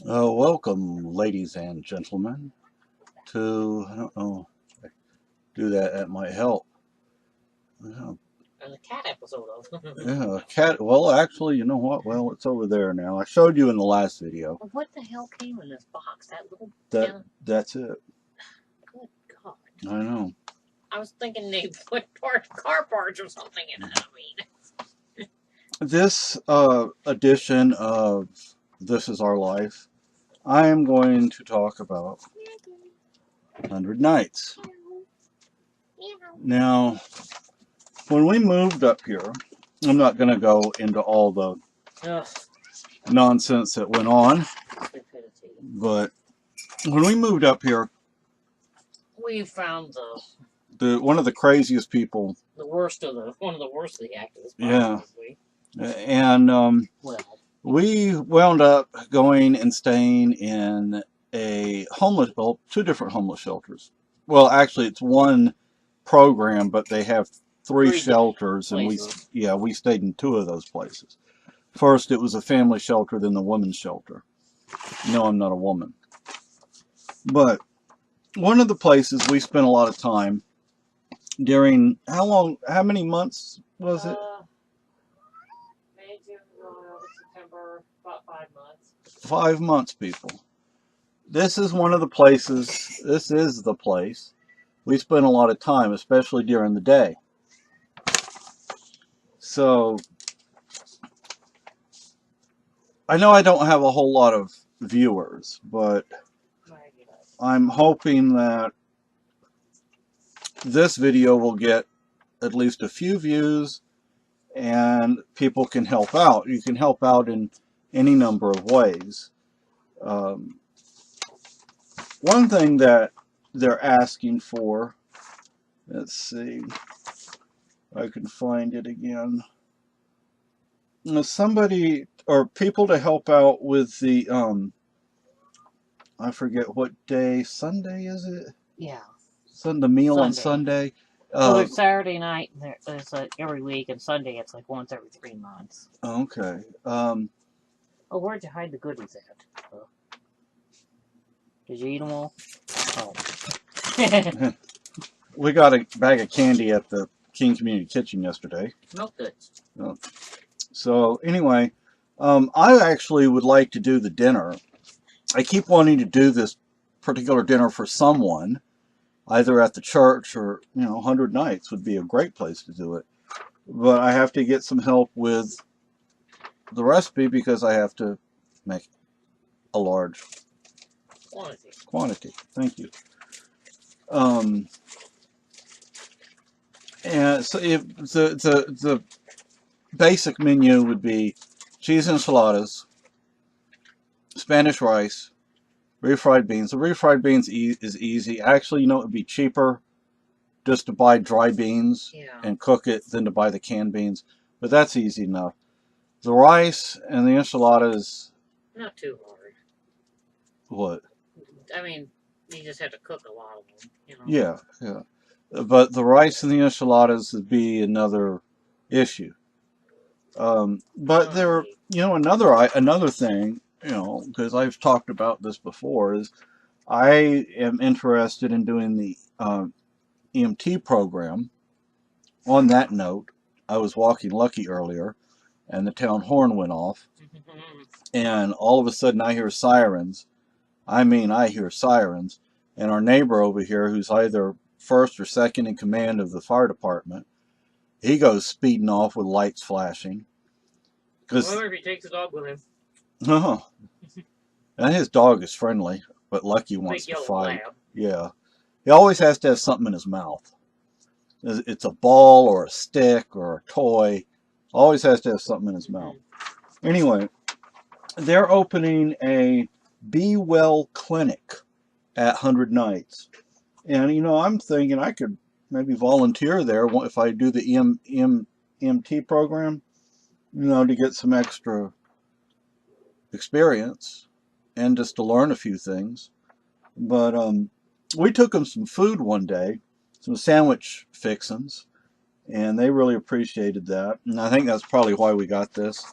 Welcome, ladies and gentlemen, to, I don't know, do that, that might help. Yeah, There's a cat episode of. yeah, cat, well, actually, you know what? Well, it's over there now. I showed you in the last video. What the hell came in this box? That little That, tin. that's it. Good God. I know. I was thinking they put car parts or something in it. This edition of This Is Our Life, I am going to talk about 100 Nights. Now, when we moved up here, I'm not going to go into all the Ugh, nonsense that went on, stupidity. but when we moved up here, We found one of the craziest people, the worst of the one of the worst of the activists. yeah, Probably. and Well, we wound up going and staying in two different homeless shelters. Well, actually, it's one program, but they have three Three shelters, and places. we stayed in two of those places. First, it was a family shelter, then the women's shelter. No, I'm not a woman, but one of the places we spent a lot of time during how many months was it? May, June, July, August, September, about 5 months. 5 months, people. This is one of the places, this is the place we spend a lot of time, especially during the day. So, I know I don't have a whole lot of viewers, but I'm hoping that this video will get at least a few views and people can help out. You can help out in any number of ways. One thing that they're asking for, let's see if I can find it again. Somebody or people to help out with the I forget what day. Sunday, is it? Yeah. The meal Sunday. on Sunday. Well, there's Saturday night. There's every week, and Sunday it's like once every 3 months. Okay. Oh, where'd you hide the goodies at? Did you eat them all? Oh. We got a bag of candy at the King Community Kitchen yesterday. Milk goods. So anyway, I actually would like to do the dinner. I keep wanting to do this particular dinner for someone, either at the church or, 100 Nights would be a great place to do it. But I have to get some help with the recipe because I have to make a large quantity. Thank you. And so if the basic menu would be cheese enchiladas, Spanish rice, refried beans. The refried beans is easy. Actually, it would be cheaper just to buy dry beans and cook it than to buy the canned beans. But that's easy enough. The rice and the enchiladas. Not too hard. What? I mean, you just have to cook a lot of them. Yeah. But the rice and the enchiladas would be another issue. But there, another thing, because I've talked about this before, is I am interested in doing the EMT program. On that note, I was walking Lucky earlier, and the town horn went off, and all of a sudden I hear sirens. I mean, I hear sirens, and our neighbor over here, who's either first or second in command of the fire department, he goes speeding off with lights flashing. Well, if he takes the dog with him. Oh. And his dog is friendly, but Lucky wants to fight. Lab. Yeah. He always has to have something in his mouth. It's a ball or a stick or a toy. Always has to have something in his mouth. Anyway, they're opening a Be Well clinic at 100 Nights. And, I'm thinking I could maybe volunteer there if I do the EMT program, to get some extra experience and just to learn a few things. But we took them some food one day, some sandwich fixins, and they really appreciated that. And I think that's probably why we got this.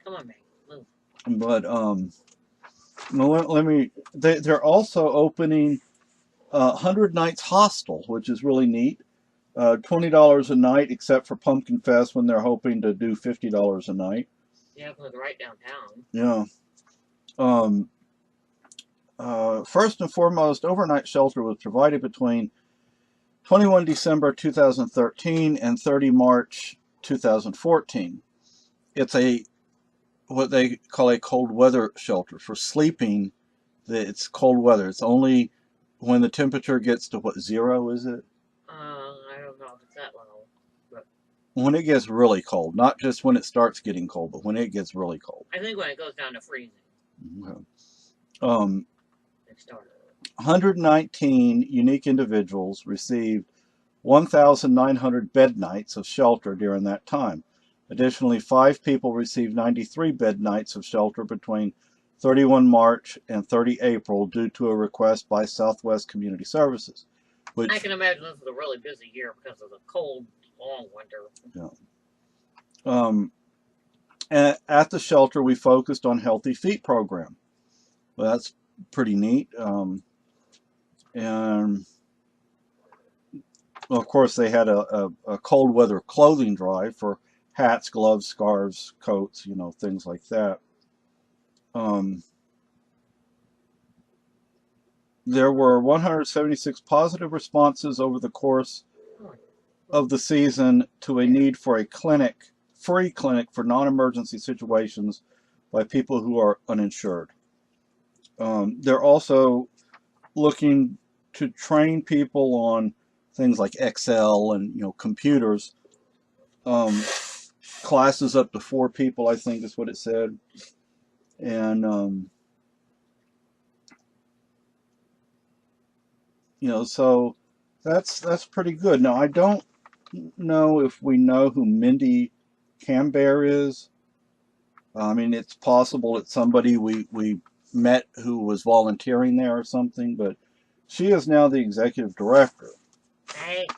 Come on, man. Move. But Well, let me. They're also opening 100 Nights Hostel, which is really neat. $20 a night, except for Pumpkin Fest when they're hoping to do $50 a night. Yeah, because right downtown. Yeah. Um, First and foremost, overnight shelter was provided between 21 December 2013 and 30 March 2014. It's a what they call a cold weather shelter for sleeping. It's cold weather. It's only when the temperature gets to what, 0 is it? I don't know if it's that low, but When it gets really cold, not just when it starts getting cold, but when it gets really cold. I think when it goes down to freezing, Okay. Um, it started. 119 unique individuals received 1,900 bed nights of shelter during that time. Additionally, 5 people received 93 bed nights of shelter between 31 March and 30 April due to a request by Southwest Community Services. I can imagine this is a really busy year because of the cold, long winter. Yeah. At the shelter, we focused on Healthy Feet program. Well, that's pretty neat. And well, of course, they had a cold weather clothing drive for hats, gloves, scarves, coats, things like that. There were 176 positive responses over the course of the season to a need for a free clinic for non-emergency situations by people who are uninsured. They're also looking to train people on things like Excel and computers. Classes up to 4 people, I think is what it said, and so that's pretty good. Now I don't know if we know who Mindy Camber is. I mean, it's possible it's somebody we met who was volunteering there or something, but she is now the executive director, Right.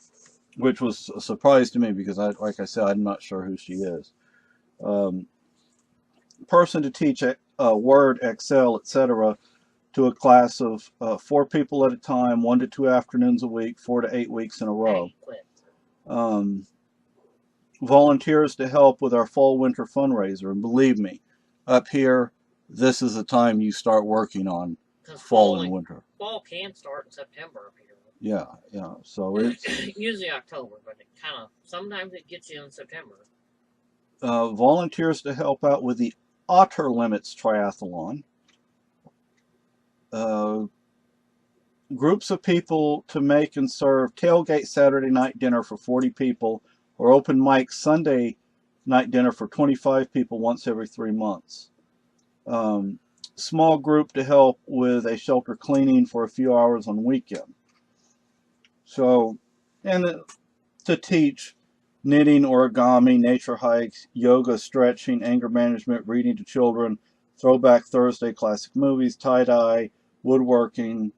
which was a surprise to me because, like I said, I'm not sure who she is. Person to teach Word, Excel, etc. to a class of 4 people at a time, 1 to 2 afternoons a week, 4 to 8 weeks in a row. Volunteers to help with our fall winter fundraiser, and believe me, up here, this is the time you start working on fall and winter. Fall can start in September up here. Yeah. So it's usually October, but it kind of sometimes it gets you in September. Volunteers to help out with the Otter Limits Triathlon. Groups of people to make and serve tailgate Saturday night dinner for 40 people, or open mic Sunday night dinner for 25 people once every 3 months. Small group to help with a shelter cleaning for a few hours on weekend. So, and to teach knitting, origami, nature hikes, yoga, stretching, anger management, reading to children, Throwback Thursday, classic movies, tie-dye, woodworking,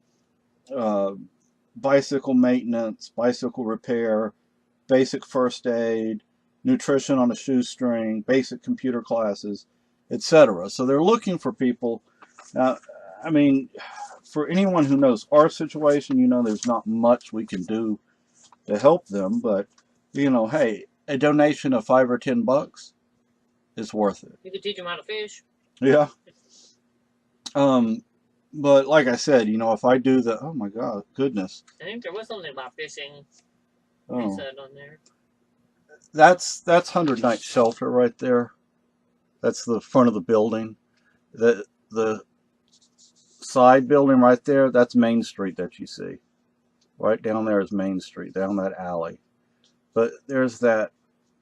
bicycle maintenance, bicycle repair, basic first aid, nutrition on a shoestring, basic computer classes, etc. So they're looking for people. Now, I mean, for anyone who knows our situation, there's not much we can do to help them, but hey, a donation of $5 or $10 is worth it. You could teach them how to fish. Yeah. But like I said, if I do the, oh my God, goodness. I think there was something about fishing. Oh. They said on there. That's 100 Night Shelter right there. That's the front of the building. The side building right there, that's Main Street that you see. Right down there is Main Street, down that alley. But there's that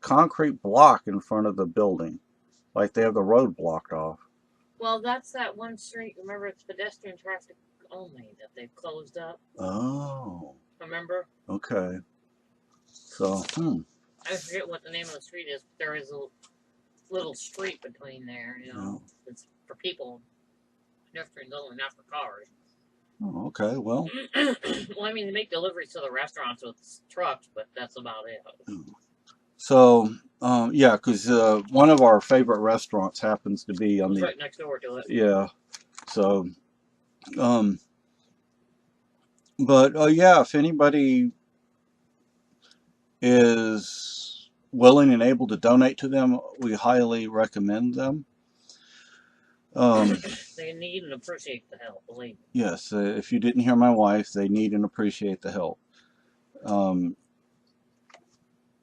concrete block in front of the building. Like they have the road blocked off. Well, that's that one street. Remember, it's pedestrian traffic only that they've closed up. Oh. Remember? Okay. So, I forget what the name of the street is, but there is a little street between there, It's for people. Pedestrians only, not for cars. Oh, okay, well. Well, I mean, they make deliveries to the restaurants with trucks, but that's about it. So, yeah, because one of our favorite restaurants happens to be on right next door to it. Yeah. So, Um, but yeah, if anybody is willing and able to donate to them, we highly recommend them. They need and appreciate the help, believe me. Yes, if you didn't hear my wife, they need and appreciate the help.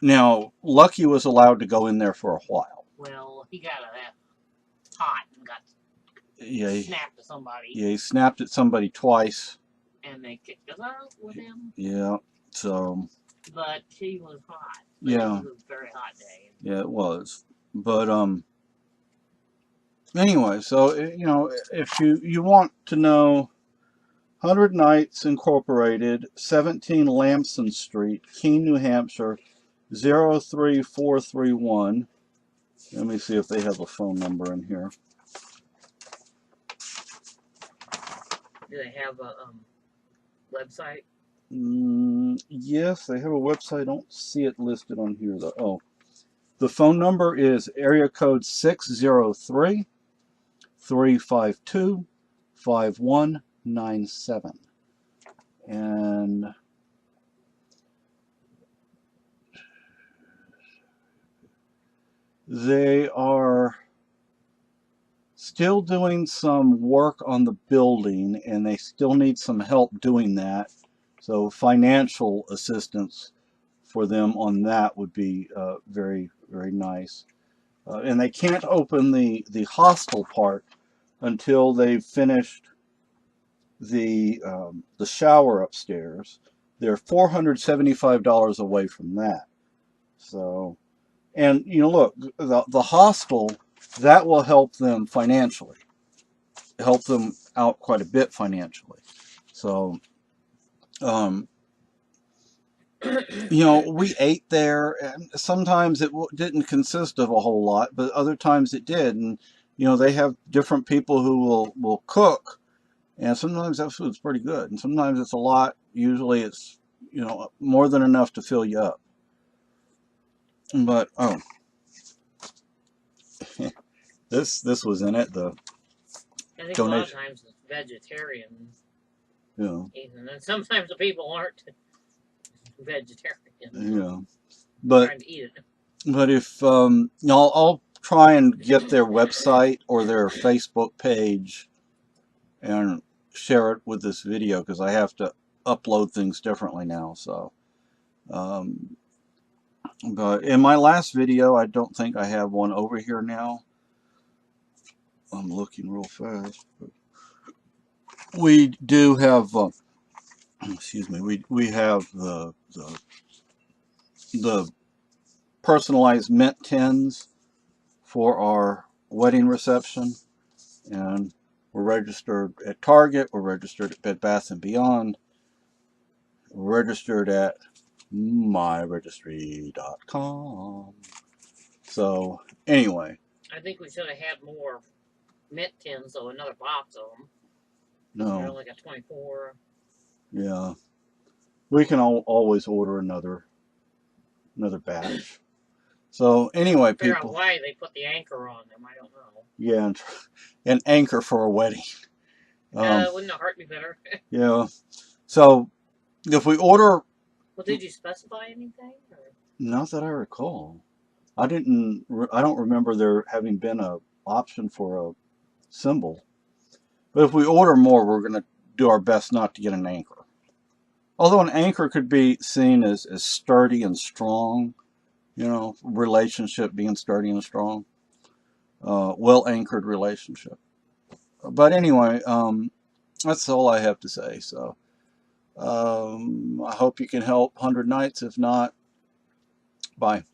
Now, Lucky was allowed to go in there for a while. Well, he got hot and got snapped at somebody. Yeah, he snapped at somebody twice. And they kicked us out with him. Yeah, so. But he was hot. Yeah. It was a very hot day. Yeah, it was. But, anyway, so, you know, if you want to know, 100 Nights Incorporated, 17 Lamson Street, Keene, New Hampshire, 03431. Let me see if they have a phone number in here. Do they have a website? Yes, they have a website. I don't see it listed on here, though. Oh, the phone number is area code 603-352-5197. And they are still doing some work on the building, and they still need some help doing that. So financial assistance for them on that would be very, very nice. And they can't open the hostel part until they've finished the shower upstairs. They're $475 away from that. So, and you know, look, the hostel, that will help them financially, help them out quite a bit financially. So, you know, we ate there, and sometimes it didn't consist of a whole lot, but other times it did. And you know, they have different people who will cook, and sometimes that food's pretty good, and sometimes it's a lot. Usually, it's, you know, more than enough to fill you up. But this was in it. The I think donation. A lot of times it's vegetarian. Yeah. And sometimes the people aren't vegetarian. Yeah. But trying to eat it. But if I'll try and get their website or their Facebook page and share it with this video, because I have to upload things differently now. So, but in my last video, I don't think I have one over here now. I'm looking real fast. But we do have, excuse me, we have the personalized mint tins for our wedding reception, and we're registered at Target, we're registered at Bed Bath & Beyond, we're registered at myregistry.com. So anyway, I think we should have had more mint tins, so another box of them. No. They're like a 24. Yeah, we can always order another batch. So anyway, Figure people. out why they put the anchor on them. I don't know. Yeah, an anchor for a wedding. Wouldn't the heart be better? Yeah. So if we order. Well, did you specify anything? Or? Not that I recall. I don't remember there having been a option for a symbol. But if we order more, we're going to do our best not to get an anchor. Although an anchor could be seen as sturdy and strong, you know, relationship being sturdy and strong, well-anchored relationship. But anyway, that's all I have to say. So I hope you can help 100 Nights. If not, bye.